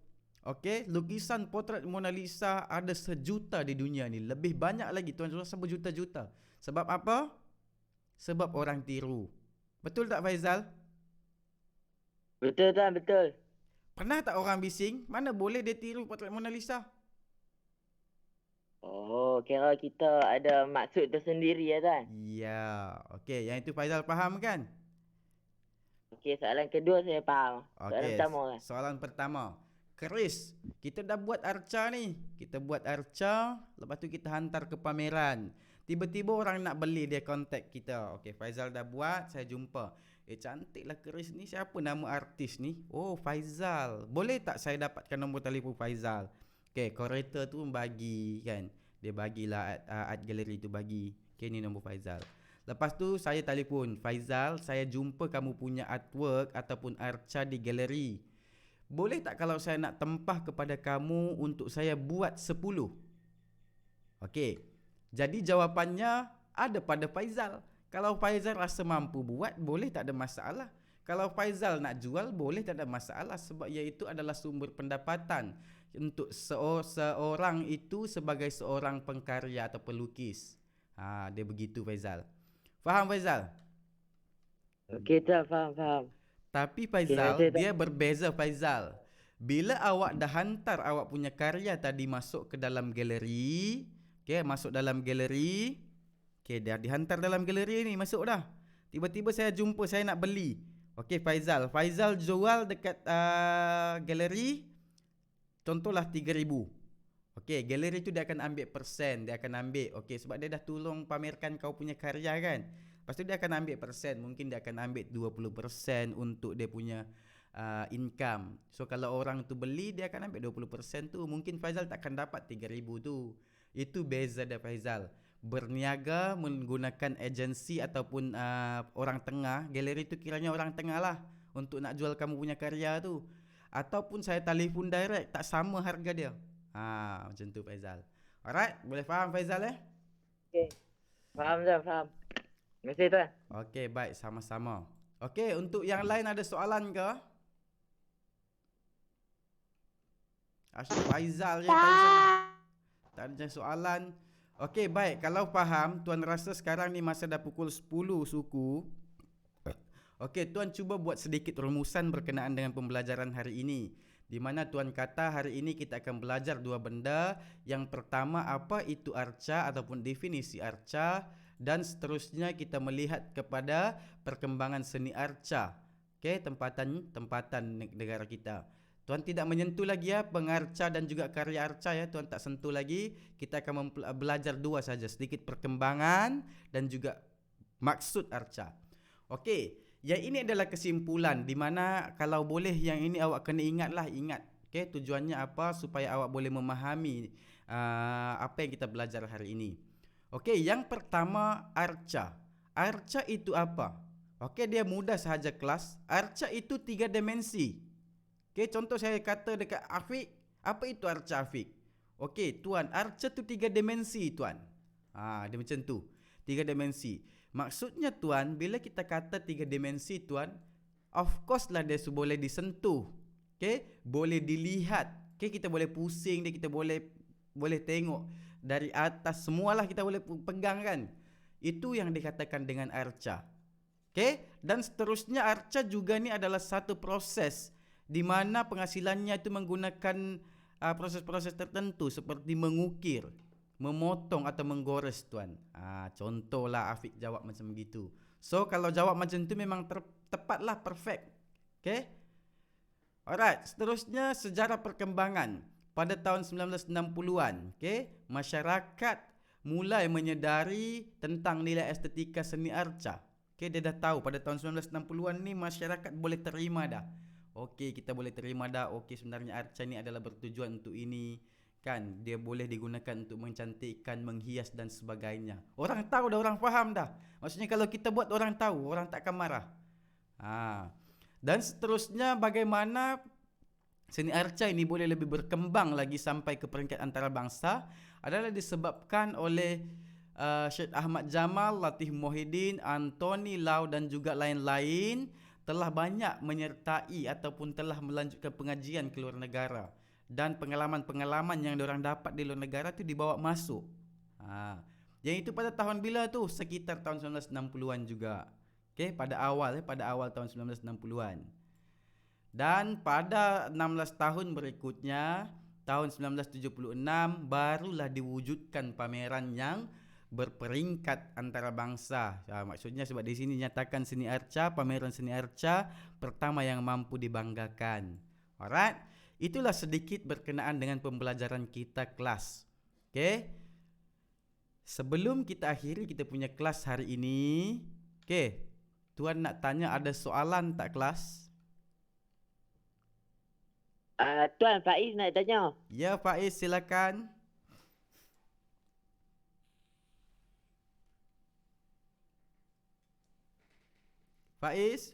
[SPEAKER 1] lukisan potret Mona Lisa ada 1 juta di dunia ni. Lebih banyak lagi, tuan rasa berjuta-juta. Sebab apa? Sebab orang tiru. Betul tak Faizal?
[SPEAKER 4] Betul tuan, betul.
[SPEAKER 1] Pernah tak orang bising? Mana boleh dia tiru potret Mona Lisa?
[SPEAKER 4] Oh, kira kita ada maksud tersendiri ya tuan.
[SPEAKER 1] Ya. Okey, yang itu Faizal faham kan?
[SPEAKER 4] Okey, soalan kedua saya faham. Soalan
[SPEAKER 1] Okey.
[SPEAKER 4] pertama kan.
[SPEAKER 1] Soalan pertama. Keris. Kita dah buat arca ni. Kita buat arca, lepas tu kita hantar ke pameran. Tiba-tiba orang nak beli, dia contact kita. Okey, Faizal dah buat, saya jumpa. Cantiklah keris ni. Siapa nama artis ni? Oh, Faizal. Boleh tak saya dapatkan nombor telefon Faizal? Okey, curator tu bagi kan. Dia bagilah art gallery tu bagi. Okey, ni nombor Faizal. Lepas tu saya telefon Faizal, saya jumpa kamu punya artwork ataupun arca di galeri. Boleh tak kalau saya nak tempah kepada kamu untuk saya buat 10? Okey. Jadi jawapannya ada pada Faizal. Kalau Faizal rasa mampu buat, boleh tak ada masalah. Kalau Faizal nak jual, boleh tak ada masalah. Sebab iaitu adalah sumber pendapatan untuk seorang itu sebagai seorang pengkarya atau pelukis. Dia begitu Faizal. Faham Faizal?
[SPEAKER 4] Okey tuan, faham.
[SPEAKER 1] Tapi Faizal, dia berbeza Faizal. Bila awak dah hantar awak punya karya tadi masuk ke dalam galeri, masuk dalam galeri, dah dihantar dalam galeri ni, masuk dah. Tiba-tiba saya jumpa, saya nak beli. Faizal jual dekat galeri, contohlah 3,000. Galeri tu dia akan ambil persen, dia akan ambil. Sebab dia dah tolong pamerkan kau punya karya kan. Lepas tu dia akan ambil persen, mungkin dia akan ambil 20% untuk dia punya income. So kalau orang tu beli, dia akan ambil 20% tu. Mungkin Faizal takkan dapat 3,000 tu. Itu beza dia Faizal. Berniaga menggunakan agensi ataupun orang tengah. Galeri tu kiranya orang tengah lah untuk nak jual kamu punya karya tu. Ataupun saya telefon direct, tak sama harga dia. Macam tu Faizal. Alright, boleh faham Faizal
[SPEAKER 4] Okey. Faham tuan, faham. Terima kasih tuan.
[SPEAKER 1] Okey, baik, sama-sama. Okey, untuk yang lain ada soalan ke? Asyik Faizal je tak ada soalan. Okey, baik. Kalau faham, tuan rasa sekarang ni masa dah pukul 10 suku. Okey, tuan cuba buat sedikit rumusan berkenaan dengan pembelajaran hari ini. Di mana tuan kata hari ini kita akan belajar dua benda. Yang pertama, apa itu arca ataupun definisi arca. Dan seterusnya kita melihat kepada perkembangan seni arca. Tempatan negara kita. Tuan tidak menyentuh lagi pengarca dan juga karya arca Tuan tak sentuh lagi. Kita akan belajar dua saja, sedikit perkembangan dan juga maksud arca. Okey, yang ini adalah kesimpulan di mana kalau boleh yang ini awak kena ingat. Tujuannya apa supaya awak boleh memahami apa yang kita belajar hari ini. Okey, yang pertama arca. Arca itu apa? Okey, dia mudah sahaja kelas. Arca itu 3 dimensi. Contoh saya kata dekat Afiq, apa itu arca Afiq? Okey, tuan, arca tu 3 dimensi tuan. Dia macam tu. 3 dimensi. Maksudnya tuan, bila kita kata 3 dimensi tuan, of course lah dia boleh disentuh. Boleh dilihat. Kita boleh pusing dia, kita boleh tengok dari atas, semualah kita boleh pegang kan. Itu yang dikatakan dengan arca. Dan seterusnya arca juga ni adalah satu proses di mana penghasilannya itu menggunakan proses-proses tertentu seperti mengukir, memotong atau menggores tuan. Contohlah Afiq jawab macam begitu. So kalau jawab macam tu memang tepatlah, perfect. Alright, seterusnya sejarah perkembangan. Pada tahun 1960-an, masyarakat mulai menyedari tentang nilai estetika seni arca. Dia dah tahu pada tahun 1960-an ni masyarakat boleh terima dah. Kita boleh terima dah. Sebenarnya arca ni adalah bertujuan untuk ini. Dia boleh digunakan untuk mencantikkan, menghias dan sebagainya. Orang tahu dah, orang faham dah. Maksudnya kalau kita buat orang tahu, orang takkan marah. Dan seterusnya bagaimana seni arca ini boleh lebih berkembang lagi sampai ke peringkat antarabangsa adalah disebabkan oleh Syed Ahmad Jamal, Latif Mohidin, Anthony Lau dan juga lain-lain telah banyak menyertai ataupun telah melanjutkan pengajian ke luar negara. Dan pengalaman-pengalaman yang diorang dapat di luar negara tu dibawa masuk. Yang itu pada tahun bila tu? Sekitar tahun 1960-an juga. Pada awal tahun 1960-an. Dan pada 16 tahun berikutnya, tahun 1976 barulah diwujudkan pameran yang berperingkat antarabangsa. Maksudnya sebab di sini nyatakan seni arca, pameran seni arca pertama yang mampu dibanggakan. Alright, itulah sedikit berkenaan dengan pembelajaran kita kelas. Okay. Sebelum kita akhiri kita punya kelas hari ini, okay, tuan nak tanya ada soalan tak kelas?
[SPEAKER 4] Tuan Faiz nak tanya.
[SPEAKER 1] Ya Faiz, silakan. Faiz?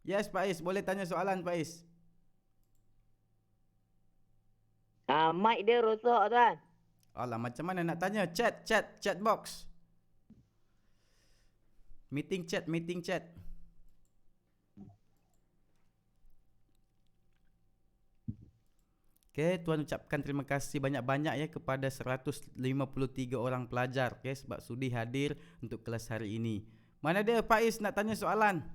[SPEAKER 1] Yes Faiz, boleh tanya soalan Faiz.
[SPEAKER 4] Mic dia rosak tuan.
[SPEAKER 1] Alah, macam mana nak tanya? Chat box. Meeting chat. Okay, tuan ucapkan terima kasih banyak-banyak ya kepada 153 orang pelajar, okay, sebab sudi hadir untuk kelas hari ini. Mana dia Faiz nak tanya soalan?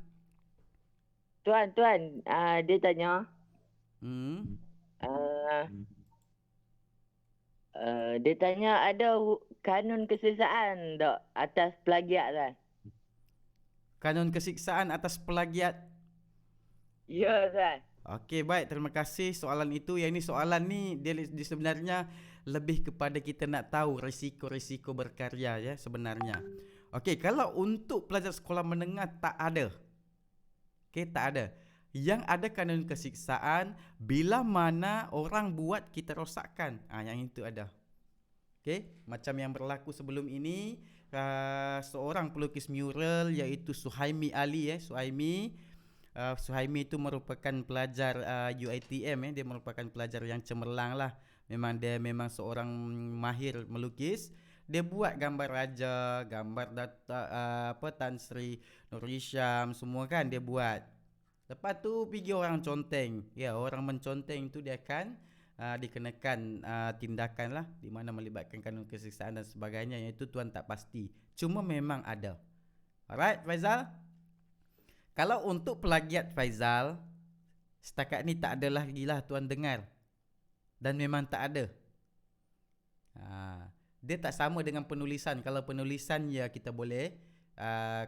[SPEAKER 4] Tuan, dia tanya. Dia tanya ada kanun kesiksaan tak atas plagiat tuan?
[SPEAKER 1] Kanun kesiksaan atas plagiat.
[SPEAKER 4] Ya tuan.
[SPEAKER 1] Okey, baik, terima kasih soalan itu. Yang ini soalan ni dia sebenarnya lebih kepada kita nak tahu risiko-risiko berkarya ya sebenarnya. Okey, kalau untuk pelajar sekolah menengah tak ada. Okey, tak ada. Yang ada kanun kesiksaan bila mana orang buat kita rosakkan. Yang itu ada. Okey, macam yang berlaku sebelum ini, seorang pelukis mural iaitu Suhaimi Ali Suhaimi itu merupakan pelajar UiTM dia merupakan pelajar yang cemerlang lah. Dia memang seorang mahir melukis. Dia buat gambar raja, gambar Tan Sri Nur Hisham, semua kan dia buat. Lepas tu pergi orang conteng. Ya, orang menconteng tu dia akan dikenakan tindakan lah, di mana melibatkan kanun kesiksaan dan sebagainya, yang itu tuan tak pasti. Cuma memang ada. Alright Faizal? Kalau untuk plagiat Faizal, setakat ni tak ada lagi lah tuan dengar. Dan memang tak ada. Dia tak sama dengan penulisan. Kalau penulisan ya kita boleh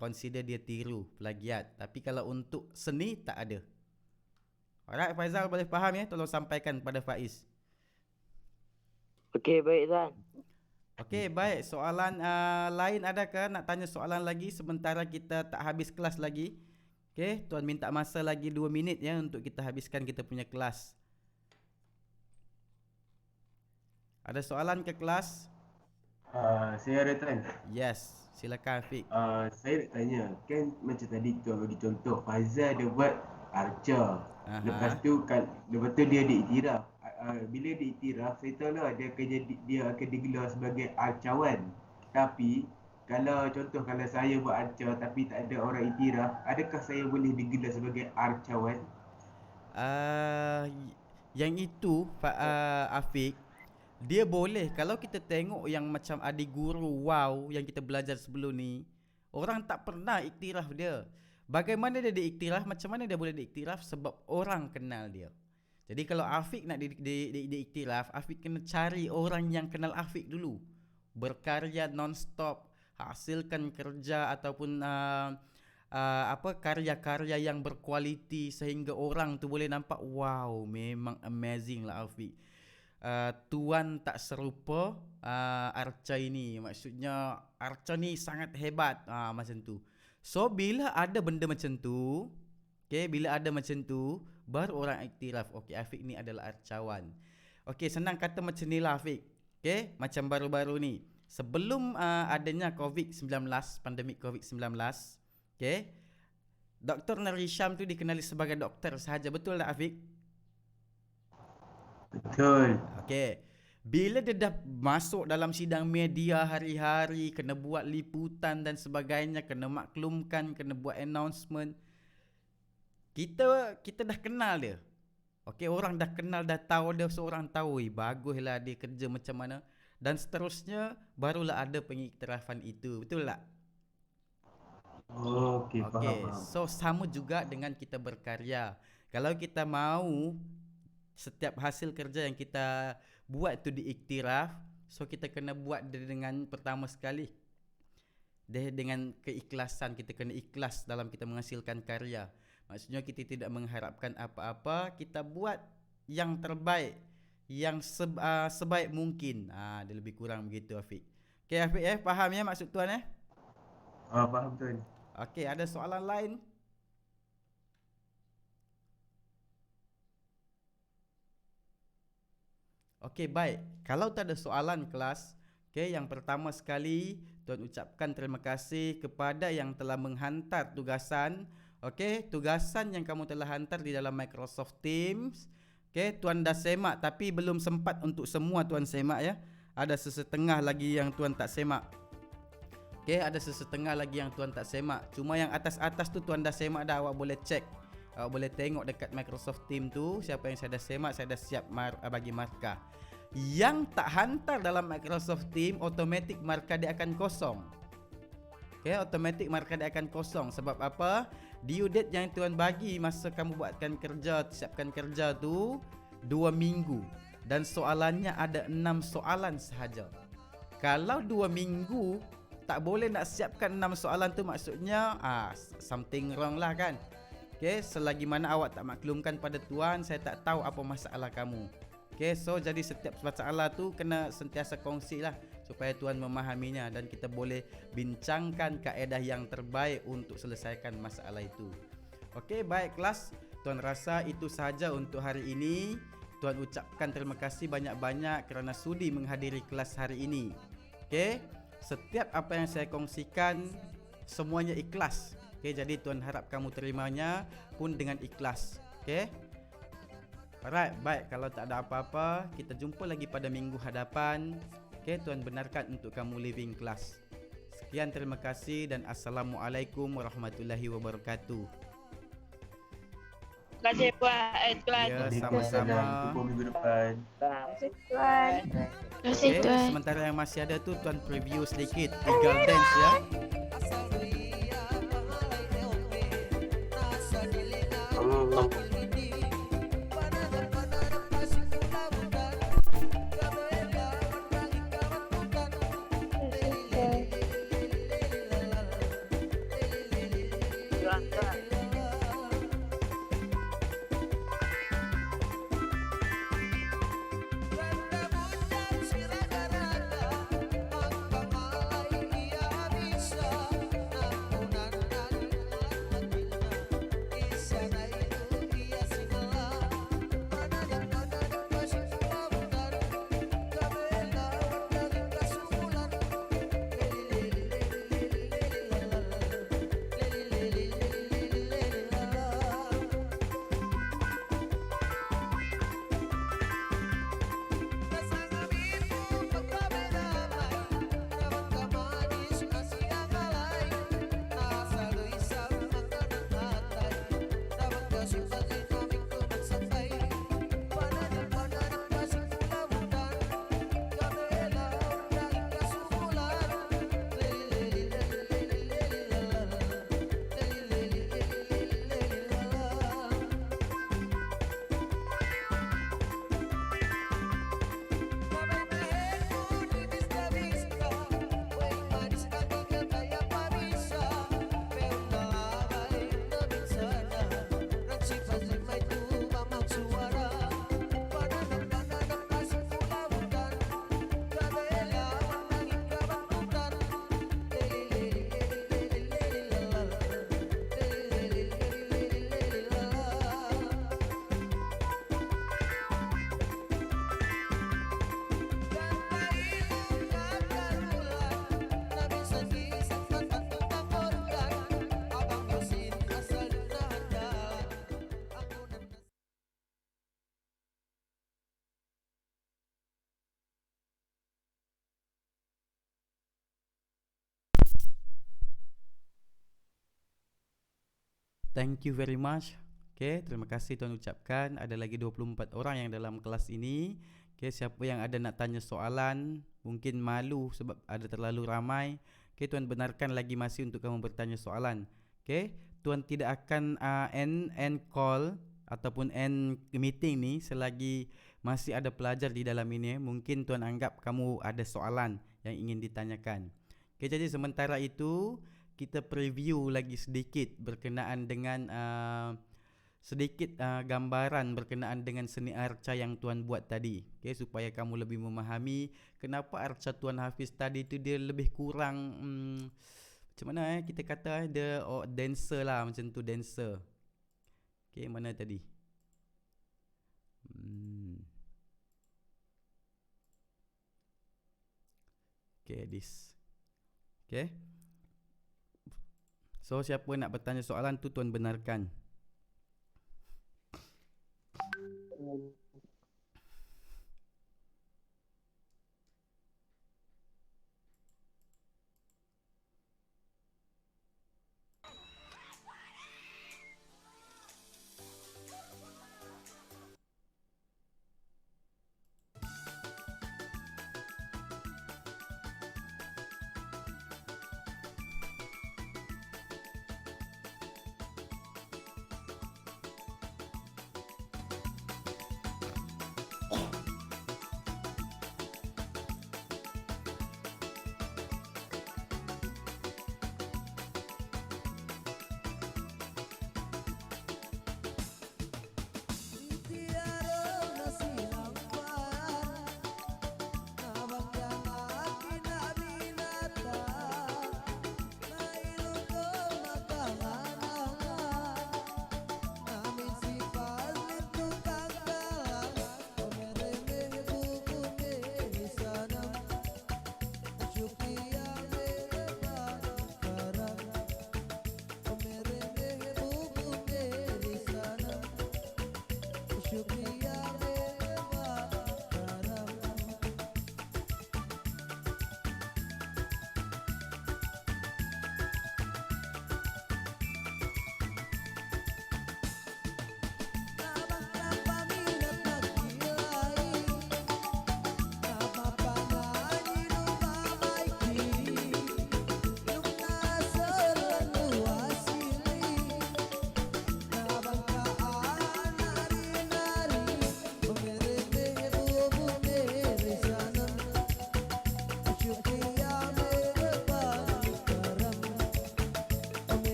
[SPEAKER 1] consider dia tiru, plagiat. Tapi kalau untuk seni tak ada. Alright Faizal, boleh faham ya? Tolong sampaikan pada Faiz.
[SPEAKER 4] Okey, baik tuan.
[SPEAKER 1] Okey, baik. Soalan lain adakah? Nak tanya soalan lagi sementara kita tak habis kelas lagi? Okey, tuan minta masa lagi 2 minit ya untuk kita habiskan kita punya kelas. Ada soalan ke kelas?
[SPEAKER 6] Saya ada tuan.
[SPEAKER 1] Yes, silakan Afiq.
[SPEAKER 6] Saya nak tanya, kan macam tadi tuan bagi contoh, Faizal dia buat arca. Lepas tu dia diiktiraf. Bila diiktiraf, saya tahu lah dia akan digelar sebagai arcawan. Tapi kalau saya buat arca tapi tak ada orang iktiraf, adakah saya boleh digelar sebagai arcawan?
[SPEAKER 1] Yang itu Afiq, dia boleh. Kalau kita tengok yang macam adik guru yang kita belajar sebelum ni, orang tak pernah iktiraf dia. Bagaimana dia diiktiraf? Macam mana dia boleh diiktiraf? Sebab orang kenal dia. Jadi kalau Afiq nak diiktiraf, Afiq kena cari orang yang kenal Afiq dulu, berkarya non-stop, hasilkan kerja ataupun karya-karya yang berkualiti sehingga orang tu boleh nampak, wow, memang amazing lah Afiq. Tuan tak serupa arca ini. Maksudnya arca ni sangat hebat, macam tu. So bila ada benda macam tu, baru orang iktiraf, okey, Afiq ni adalah arcawan. Okey, senang kata macam ni lah Afiq. Okey, macam baru-baru ni, sebelum adanya COVID-19, pandemik COVID-19, okey, Dr. Nur Hisham tu dikenali sebagai doktor sahaja. Betul tak Afiq?
[SPEAKER 6] Betul.
[SPEAKER 1] Okey. Bila dia dah masuk dalam sidang media hari-hari, kena buat liputan dan sebagainya, kena maklumkan, kena buat announcement, kita dah kenal dia. Okey, orang dah kenal, dah tahu dia, seorang tahu, baguslah dia kerja macam mana, dan seterusnya barulah ada pengiktirafan itu. Betul tak?
[SPEAKER 6] Okey, faham.
[SPEAKER 1] So sama juga dengan kita berkarya. Kalau kita mau setiap hasil kerja yang kita buat tu diiktiraf, so kita kena buat dia dengan pertama sekali dia dengan keikhlasan. Kita kena ikhlas dalam kita menghasilkan karya. Maksudnya kita tidak mengharapkan apa-apa, kita buat yang terbaik, yang sebaik mungkin. Dia lebih kurang begitu, Afiq. Okey Afiq, faham ya maksud tuan?
[SPEAKER 6] Faham tuan.
[SPEAKER 1] Okey, ada soalan lain? Okey, baik. Kalau tak ada soalan kelas, okey, yang pertama sekali tuan ucapkan terima kasih kepada yang telah menghantar tugasan. Okey, tugasan yang kamu telah hantar di dalam Microsoft Teams. Okey, tuan dah semak tapi belum sempat untuk semua tuan semak ya. Ada sesetengah lagi yang tuan tak semak. Okey, ada sesetengah lagi yang tuan tak semak. Cuma yang atas-atas tu tuan dah semak dah, awak boleh cek. Awak boleh tengok dekat Microsoft Teams tu siapa yang saya dah semak, saya dah siap bagi markah. Yang tak hantar dalam Microsoft Teams, automatik markah dia akan kosong. Okay, automatik markah dia akan kosong. Sebab apa? Due date yang tuan bagi masa kamu buatkan kerja, siapkan kerja tu 2 minggu. Dan soalannya ada 6 soalan sahaja. Kalau 2 minggu tak boleh nak siapkan 6 soalan tu, maksudnya something wrong lah kan. Okay, selagi mana awak tak maklumkan pada tuan, saya tak tahu apa masalah kamu. Okay, so jadi setiap masalah tu kena sentiasa kongsi lah supaya tuan memahaminya dan kita boleh bincangkan kaedah yang terbaik untuk selesaikan masalah itu. Okay, baik kelas. Tuan rasa itu sahaja untuk hari ini. Tuan ucapkan terima kasih banyak-banyak kerana sudi menghadiri kelas hari ini. Okay, setiap apa yang saya kongsikan semuanya ikhlas. Okay, jadi tuan harap kamu terimanya pun dengan ikhlas. Okay. Alright, baik. Kalau tak ada apa-apa, kita jumpa lagi pada minggu hadapan. Okay, tuan benarkan untuk kamu living class. Sekian, terima kasih dan Assalamualaikum warahmatullahi wabarakatuh.
[SPEAKER 2] Terima kasih Puan kelas.
[SPEAKER 1] Ya, sama-sama.
[SPEAKER 6] Jumpa minggu depan.
[SPEAKER 2] Terima kasih Tuan.
[SPEAKER 5] Terima kasih
[SPEAKER 1] Okay,
[SPEAKER 5] tuan.
[SPEAKER 1] sementara yang masih ada tu, tuan preview sedikit Eagle Dance ya. Thank you very much. Okay, terima kasih tuan ucapkan. Ada lagi 24 orang yang dalam kelas ini. Okay, siapa yang ada nak tanya soalan, mungkin malu sebab ada terlalu ramai. Okay, tuan benarkan lagi masih untuk kamu bertanya soalan. Okay, tuan tidak akan end call ataupun end meeting ni, selagi masih ada pelajar di dalam ini, mungkin tuan anggap kamu ada soalan yang ingin ditanyakan. Okay, jadi sementara itu kita preview lagi sedikit berkenaan dengan gambaran berkenaan dengan seni arca yang tuan buat tadi. Okay, supaya kamu lebih memahami kenapa arca tuan Hafiz tadi tu dia lebih kurang macam mana kita kata dia dancer lah, macam tu, dancer. Okay, mana tadi? Okay, this. Okay. So siapa nak bertanya soalan tu tuan benarkan.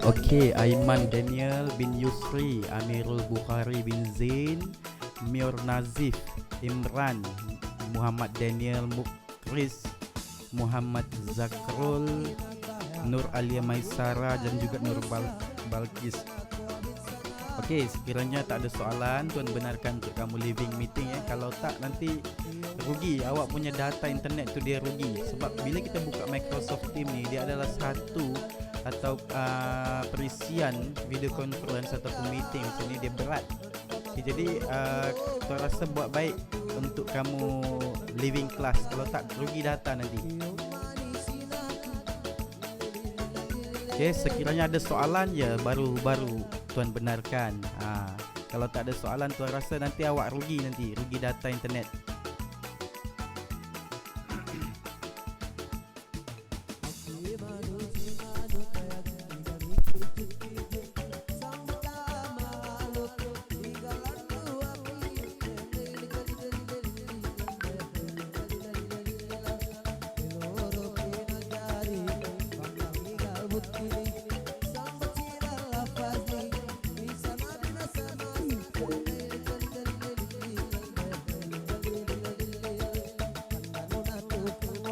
[SPEAKER 1] Okey, Aiman Daniel bin Yusri, Amirul Bukhari bin Zain, Mir Nazif, Imran, Muhammad Daniel Mukris, Muhammad Zakrul, Nur Alia Maisara dan juga Nur Balkis. Okey, sekiranya tak ada soalan, tuan benarkan untuk kamu leaving meeting ya. Kalau tak nanti rugi, awak punya data internet tu dia rugi. Sebab bila kita buka Microsoft Teams ni, dia adalah satu atau perisian video conference ataupun meeting macam ni, dia berat. Okay, jadi tuan rasa buat baik untuk kamu leaving class, kalau tak rugi data nanti. Okay, sekiranya ada soalan ya baru tuan benarkan. Kalau tak ada soalan, tuan rasa nanti awak rugi data internet.
[SPEAKER 7] Bukti